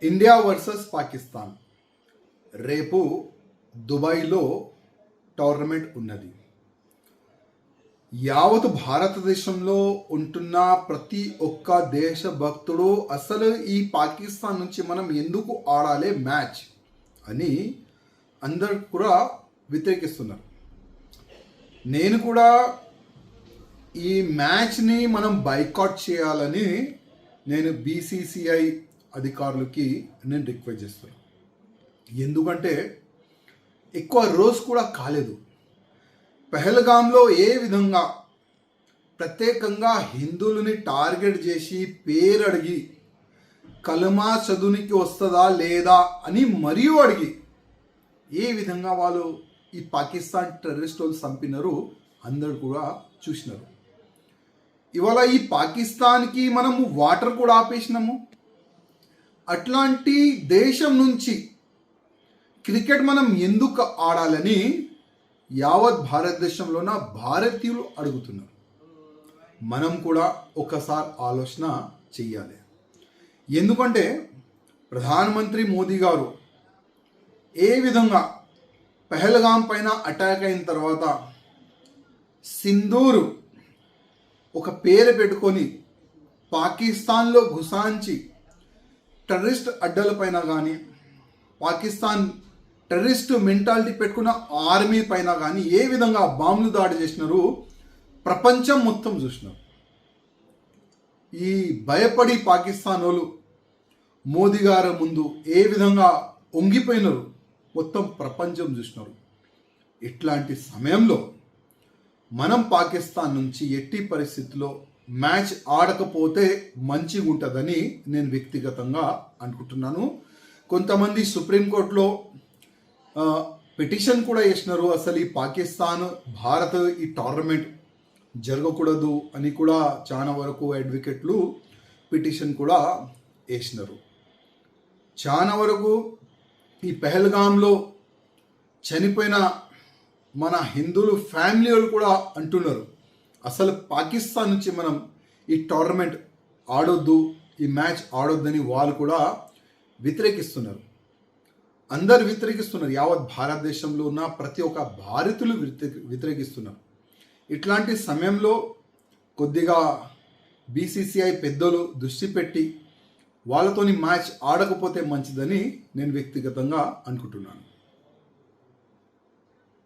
India versus Pakistan రేపు దుబాయ్లో tournament ఉన్నది. యావత్ భారతదేశంలో ఉంటున్న ప్రతి ఒక్క దేశభక్తుడు అసలు ఈ పాకిస్తాన్ నుంచి మనం ఎందుకు ఆడాలి మ్యాచ్ అని అందరు కూడా వ్యతిరేకిస్తున్నారు. నేను కూడా ఈ మ్యాచ్ని మనం బైకాట్ చేయాలని నేను బీసీసీఐ అధికారులకి నేను రిక్వెస్ట్ చేస్తున్నాను. ఎందుకంటే ఎక్కువ రోజు కూడా కాలేదు. పెహల్గాంలో ఏ విధంగా ప్రత్యేకంగా హిందువులని టార్గెట్ చేసి పేరు అడిగి కలమా చదువునికి వస్తుందా లేదా అని మరియు అడిగి ఏ విధంగా వాళ్ళు ఈ పాకిస్తాన్ టెర్రరిస్ట్ వాళ్ళు చంపినారు అందరూ కూడా చూసినారు. ఇవాళ ఈ పాకిస్తాన్కి మనము వాటర్ కూడా ఆపేసినాము. అట్లాంటి దేశం నుంచి క్రికెట్ మనం ఎందుకు ఆడాలని యావత్ భారతదేశంలోన భారతీయులు అడుగుతున్నారు. మనం కూడా ఒకసారి ఆలోచన చెయ్యాలి. ఎందుకంటే ప్రధానమంత్రి మోదీ గారు ఏ విధంగా పెహల్గాం పైన అటాక్ అయిన తర్వాత సింధూరు ఒక పేరు పెట్టుకొని పాకిస్తాన్లో గుసాంచి టెర్రరిస్ట్ అడ్డలపైన కానీ పాకిస్తాన్ టెర్రరిస్ట్ మెంటాలిటీ పెట్టుకున్న ఆర్మీ పైన కానీ ఏ విధంగా బాంబులు దాడి చేసినారు ప్రపంచం మొత్తం చూసినారు. ఈ భయపడి పాకిస్తాన్ వాళ్ళు మోదీ గారి ముందు ఏ విధంగా వంగిపోయినారు మొత్తం ప్రపంచం చూసినారు. ఇట్లాంటి సమయంలో మనం పాకిస్తాన్ నుంచి ఎట్టి పరిస్థితుల్లో మ్యాచ్ ఆడకపోతే మంచిగా ఉంటుందని నేను వ్యక్తిగతంగా అనుకుంటున్నాను. కొంతమంది సుప్రీంకోర్టులో పిటిషన్ కూడా వేసినారు. అసలు ఈ పాకిస్తాన్ భారత్ ఈ టోర్నమెంట్ జరగకూడదు అని కూడా చాలా వరకు అడ్వకేట్లు పిటిషన్ కూడా వేసినారు. చాలా వరకు ఈ పెహల్గాంలో చనిపోయిన మన హిందువులు ఫ్యామిలీ వాళ్ళు కూడా అంటున్నారు అసలు పాకిస్తాన్ నుంచి మనం ఈ టోర్నమెంట్ ఆడొద్దు, ఈ మ్యాచ్ ఆడొద్దని వాళ్ళు కూడా వ్యతిరేకిస్తున్నారు. అందరు వ్యతిరేకిస్తున్నారు. యావత్ భారతదేశంలో ఉన్న ప్రతి ఒక్క భారతీయులు వ్యతిరేకిస్తున్నారు. ఇట్లాంటి సమయంలో కొద్దిగా బీసీసీఐ పెద్దలు దృష్టి పెట్టి వాళ్ళతోని మ్యాచ్ ఆడకపోతే మంచిదని నేను వ్యక్తిగతంగా అనుకుంటున్నాను.